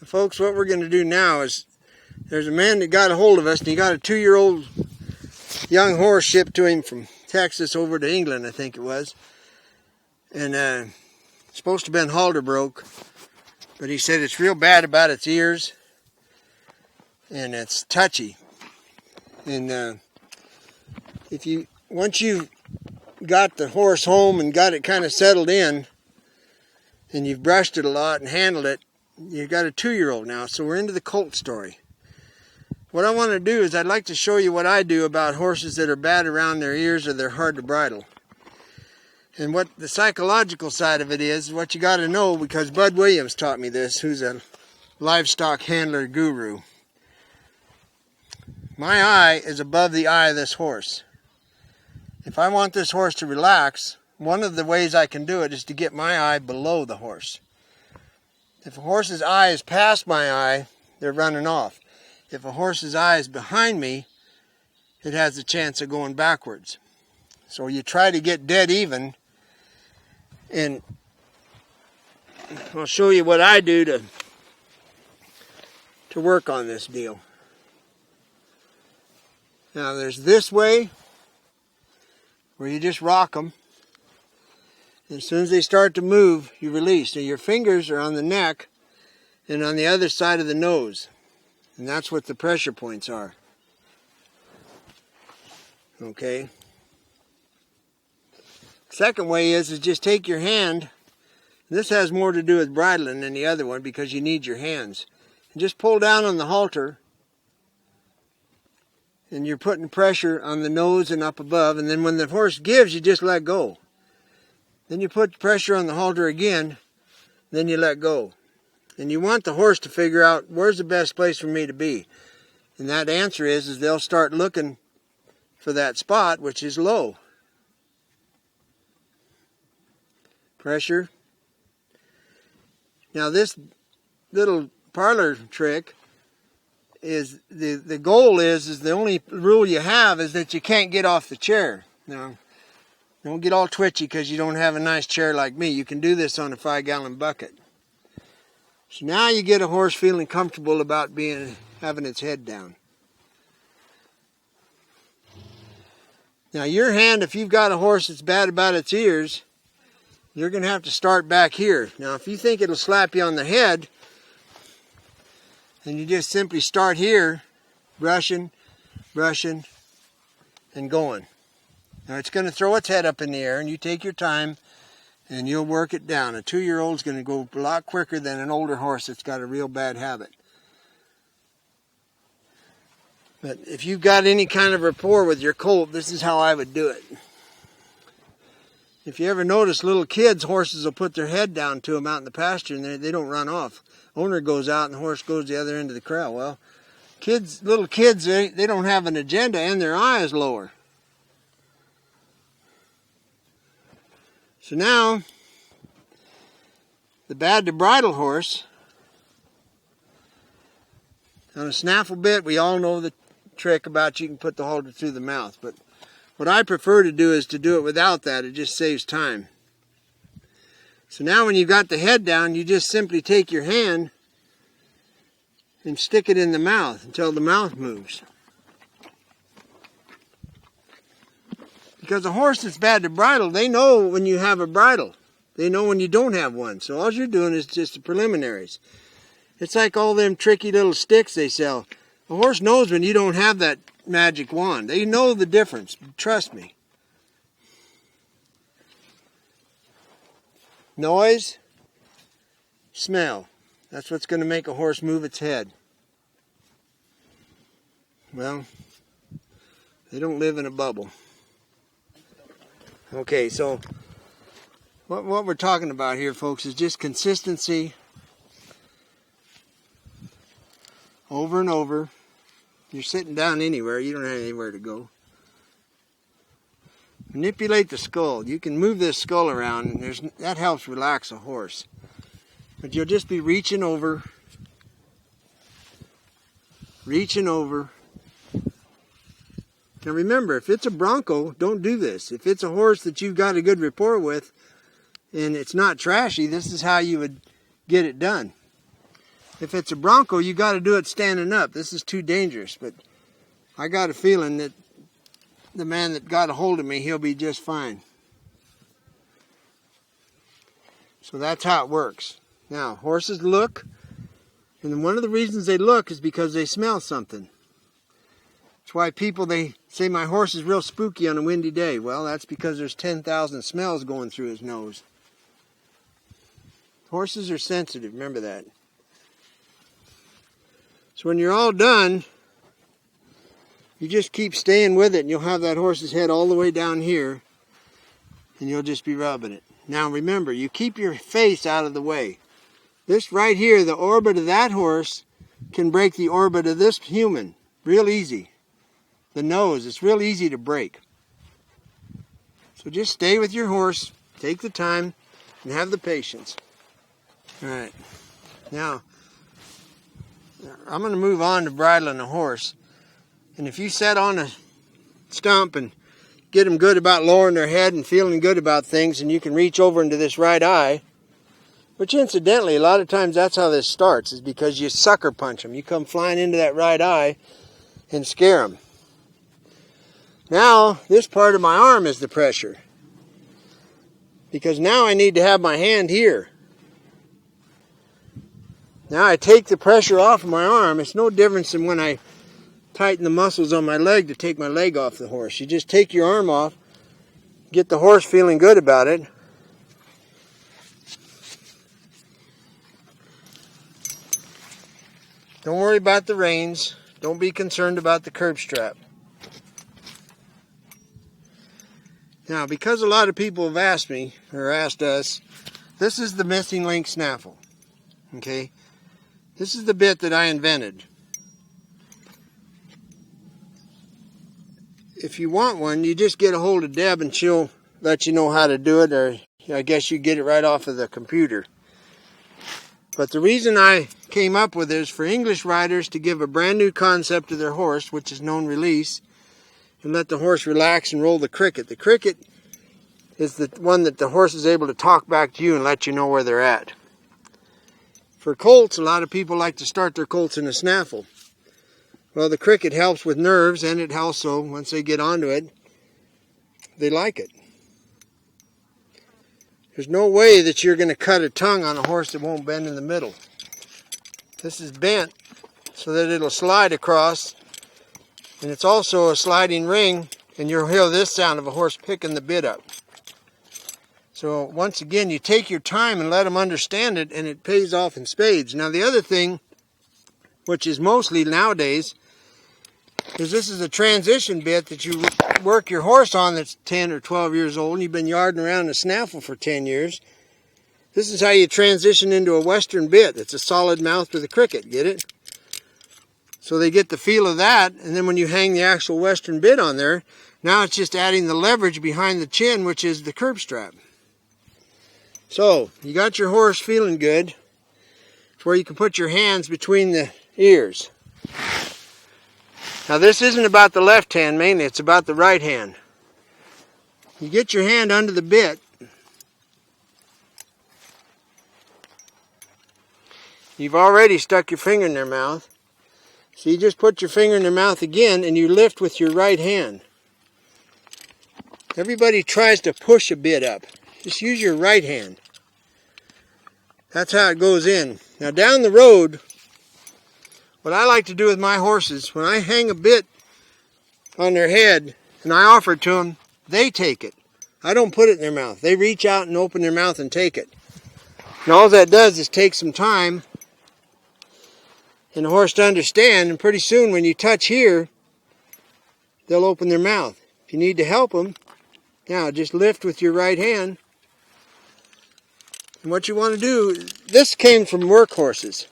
Folks, what we're going to do now is, there's a man that got a hold of us, and he got a 2-year-old young horse shipped to him from Texas over to England, I think it was. And supposed to have been halter broke, but he said it's real bad about its ears, and it's touchy. And once you've got the horse home and got it kind of settled in, and you've brushed it a lot and handled it, you've got a 2-year-old now. So we're into the colt story. What I want to do is I'd like to show you what I do about horses that are bad around their ears or they're hard to bridle. And what the psychological side of it is what you got to know, because Bud Williams taught me this, who's a livestock handler guru. My eye is above the eye of this horse. If I want this horse to relax, one of the ways I can do it is to get my eye below the horse. If a horse's eye is past my eye, they're running off. If a horse's eye is behind me, it has a chance of going backwards. So you try to get dead even, and I'll show you what I do to work on this deal. Now there's this way, where you just rock them. As soon as they start to move, you release. So your fingers are on the neck and on the other side of the nose. And that's what the pressure points are. Okay. Second way is just take your hand. This has more to do with bridling than the other one because you need your hands. And just pull down on the halter. And you're putting pressure on the nose and up above. And then when the horse gives, you just let go. Then you put pressure on the halter again. Then you let go. And you want the horse to figure out, where's the best place for me to be? And that answer is they'll start looking for that spot, which is low. Pressure. Now this little parlor trick is, the goal is the only rule you have is that you can't get off the chair. Now, don't get all twitchy because you don't have a nice chair like me. You can do this on a 5-gallon bucket. So now you get a horse feeling comfortable about having its head down. Now your hand, if you've got a horse that's bad about its ears, you're going to have to start back here. Now if you think it'll slap you on the head, then you just simply start here, brushing, and going. Now it's going to throw its head up in the air, and you take your time and you'll work it down. A 2-year-old's going to go a lot quicker than an older horse that's got a real bad habit. But if you've got any kind of rapport with your colt, this is how I would do it. If you ever notice little kids, horses will put their head down to them out in the pasture and they don't run off. Owner goes out and the horse goes the other end of the corral. Well, little kids, they don't have an agenda and their eye is lower. So now, the bad to bridle horse, on a snaffle bit, we all know the trick about you can put the halter through the mouth. But what I prefer to do is to do it without that. It just saves time. So now when you've got the head down, you just simply take your hand and stick it in the mouth until the mouth moves. Because a horse that's bad to bridle, they know when you have a bridle. They know when you don't have one. So all you're doing is just the preliminaries. It's like all them tricky little sticks they sell. A horse knows when you don't have that magic wand. They know the difference. Trust me. Noise, smell. That's what's going to make a horse move its head. Well, they don't live in a bubble. Okay, so what we're talking about here, folks, is just consistency over and over. You're sitting down anywhere. You don't have anywhere to go. Manipulate the skull. You can move this skull around, and that helps relax a horse. But you'll just be reaching over. Now remember, if it's a bronco, don't do this. If it's a horse that you've got a good rapport with and it's not trashy, this is how you would get it done. If it's a bronco, you got to do it standing up. This is too dangerous, but I got a feeling that the man that got a hold of me, he'll be just fine. So that's how it works. Now, horses look, and one of the reasons they look is because they smell something. That's why people, they say my horse is real spooky on a windy day. Well, that's because there's 10,000 smells going through his nose. Horses are sensitive, remember that. So when you're all done, you just keep staying with it, and you'll have that horse's head all the way down here, and you'll just be rubbing it. Now remember, you keep your face out of the way. This right here, the orbit of that horse can break the orbit of this human. Real easy. The nose, it's real easy to break. So just stay with your horse, take the time, and have the patience. Alright, now I'm going to move on to bridling a horse. And if you set on a stump and get them good about lowering their head and feeling good about things, and you can reach over into this right eye, which incidentally, a lot of times that's how this starts, is because you sucker punch them. You come flying into that right eye and scare them. Now, this part of my arm is the pressure, because now I need to have my hand here. Now I take the pressure off of my arm. It's no difference than when I tighten the muscles on my leg to take my leg off the horse. You just take your arm off, get the horse feeling good about it. Don't worry about the reins. Don't be concerned about the curb strap. Now, because a lot of people have asked me, or asked us, this is the missing link snaffle. Okay? This is the bit that I invented. If you want one, you just get a hold of Deb and she'll let you know how to do it, or I guess you get it right off of the computer. But the reason I came up with it is for English riders to give a brand new concept to their horse, which is known release, and let the horse relax and roll the cricket. The cricket is the one that the horse is able to talk back to you and let you know where they're at. For colts, a lot of people like to start their colts in a snaffle. Well, the cricket helps with nerves, and it also, once they get onto it, they like it. There's no way that you're going to cut a tongue on a horse that won't bend in the middle. This is bent so that it'll slide across, and it's also a sliding ring, and you'll hear this sound of a horse picking the bit up. So once again, you take your time and let them understand it, and it pays off in spades. Now the other thing, which is mostly nowadays, is this is a transition bit that you work your horse on that's 10 or 12 years old, and you've been yarding around a snaffle for 10 years. This is how you transition into a Western bit. It's a solid mouth with a cricket, get it? So they get the feel of that, and then when you hang the actual Western bit on there, now it's just adding the leverage behind the chin, which is the curb strap. So, you got your horse feeling good, to where you can put your hands between the ears. Now this isn't about the left hand mainly, it's about the right hand. You get your hand under the bit. You've already stuck your finger in their mouth. So you just put your finger in their mouth again and you lift with your right hand. Everybody tries to push a bit up. Just use your right hand. That's how it goes in. Now down the road, what I like to do with my horses, when I hang a bit on their head and I offer it to them, they take it. I don't put it in their mouth. They reach out and open their mouth and take it. And all that does is take some time and the horse to understand, and pretty soon when you touch here, they'll open their mouth. If you need to help them, now just lift with your right hand. And what you want to do, this came from work horses.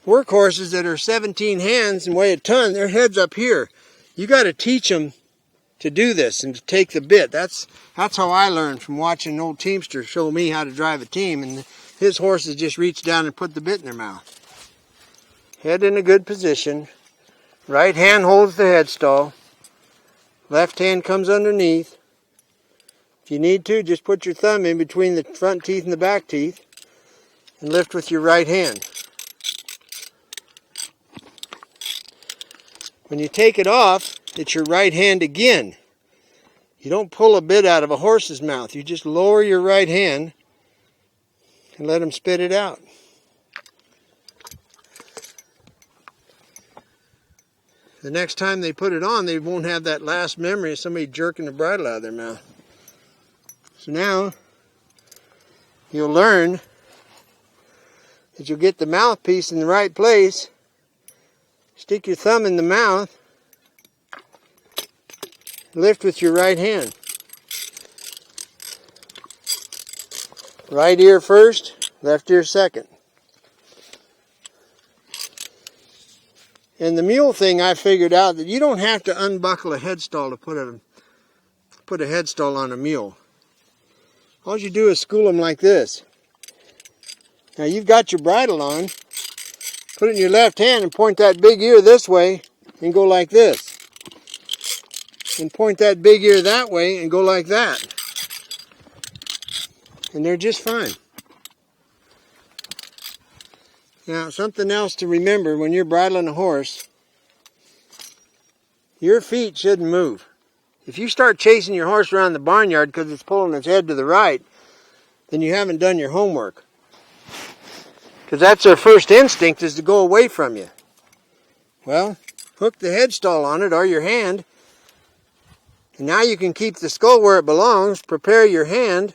Work horses that are 17 hands and weigh a ton, their head's up here. You got to teach them to do this and to take the bit. That's how I learned from watching an old teamster show me how to drive a team, and his horses just reach down and put the bit in their mouth. Head in a good position. Right hand holds the headstall. Left hand comes underneath. If you need to, just put your thumb in between the front teeth and the back teeth. and lift with your right hand. When you take it off, it's your right hand again. You don't pull a bit out of a horse's mouth. You just lower your right hand and let him spit it out. The next time they put it on, they won't have that last memory of somebody jerking the bridle out of their mouth. So now, you'll learn that you'll get the mouthpiece in the right place, stick your thumb in the mouth, lift with your right hand. Right ear first, left ear second. And the mule thing, I figured out that you don't have to unbuckle a headstall to put a headstall on a mule. All you do is school them like this. Now you've got your bridle on. Put it in your left hand and point that big ear this way and go like this. And point that big ear that way and go like that. And they're just fine. Now, something else to remember when you're bridling a horse, your feet shouldn't move. If you start chasing your horse around the barnyard because it's pulling its head to the right, then you haven't done your homework. Because that's their first instinct, is to go away from you. Well, hook the headstall on it or your hand, and now you can keep the skull where it belongs. Prepare your hand,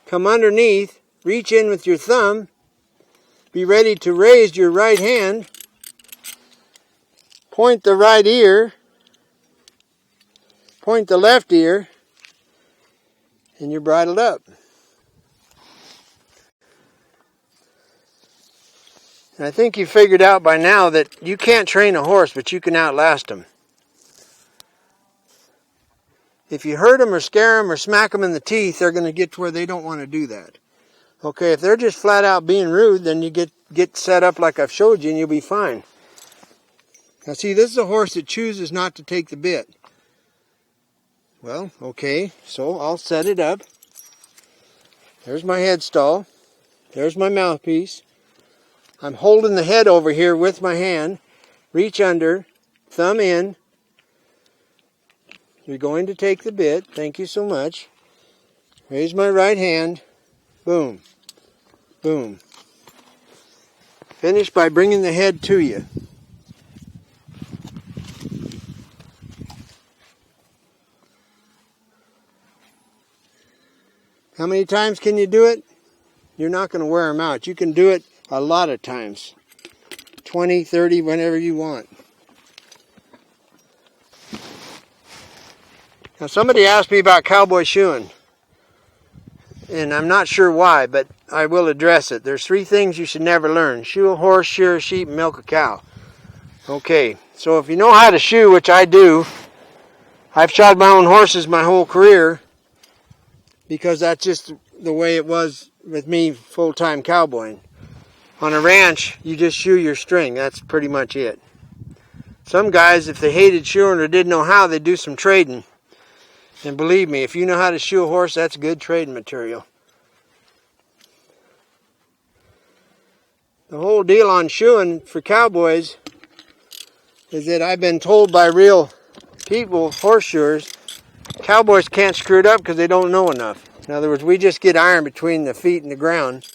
come underneath, reach in with your thumb, be ready to raise your right hand, point the right ear, point the left ear, and you're bridled up. And I think you figured out by now that you can't train a horse, but you can outlast him. If you hurt them or scare them or smack them in the teeth, they're going to get to where they don't want to do that. Okay, if they're just flat out being rude, then you get set up like I've showed you and you'll be fine. Now see, this is a horse that chooses not to take the bit. Well, okay, so I'll set it up. There's my headstall. There's my mouthpiece. I'm holding the head over here with my hand. Reach under, thumb in. You're going to take the bit. Thank you so much. Raise my right hand. Boom. Boom. Finish by bringing the head to you. How many times can you do it? You're not going to wear them out. You can do it a lot of times. 20, 30, whenever you want. Now somebody asked me about cowboy shoeing. And I'm not sure why, but I will address it. There's 3 things you should never learn. Shoe a horse, shear a sheep, and milk a cow. Okay, so if you know how to shoe, which I do, I've shod my own horses my whole career because that's just the way it was with me full-time cowboying. On a ranch, you just shoe your string. That's pretty much it. Some guys, if they hated shoeing or didn't know how, they'd do some trading. And believe me, if you know how to shoe a horse, that's good trading material. The whole deal on shoeing for cowboys is that I've been told by real people, horseshoers, cowboys can't screw it up because they don't know enough. In other words, we just get iron between the feet and the ground.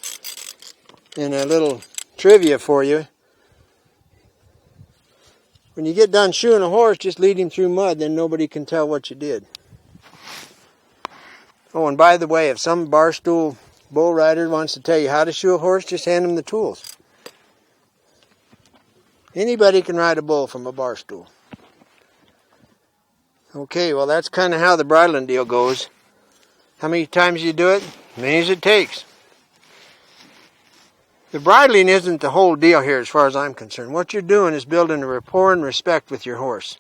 And a little trivia for you. When you get done shoeing a horse, just lead him through mud, then nobody can tell what you did. Oh, and by the way, if some barstool bull rider wants to tell you how to shoe a horse, just hand him the tools. Anybody can ride a bull from a barstool. Okay, well that's kind of how the bridling deal goes. How many times you do it? As many as it takes. The bridling isn't the whole deal here as far as I'm concerned. What you're doing is building a rapport and respect with your horse.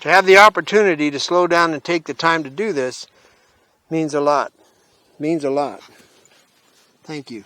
To have the opportunity to slow down and take the time to do this means a lot. Means a lot. Thank you.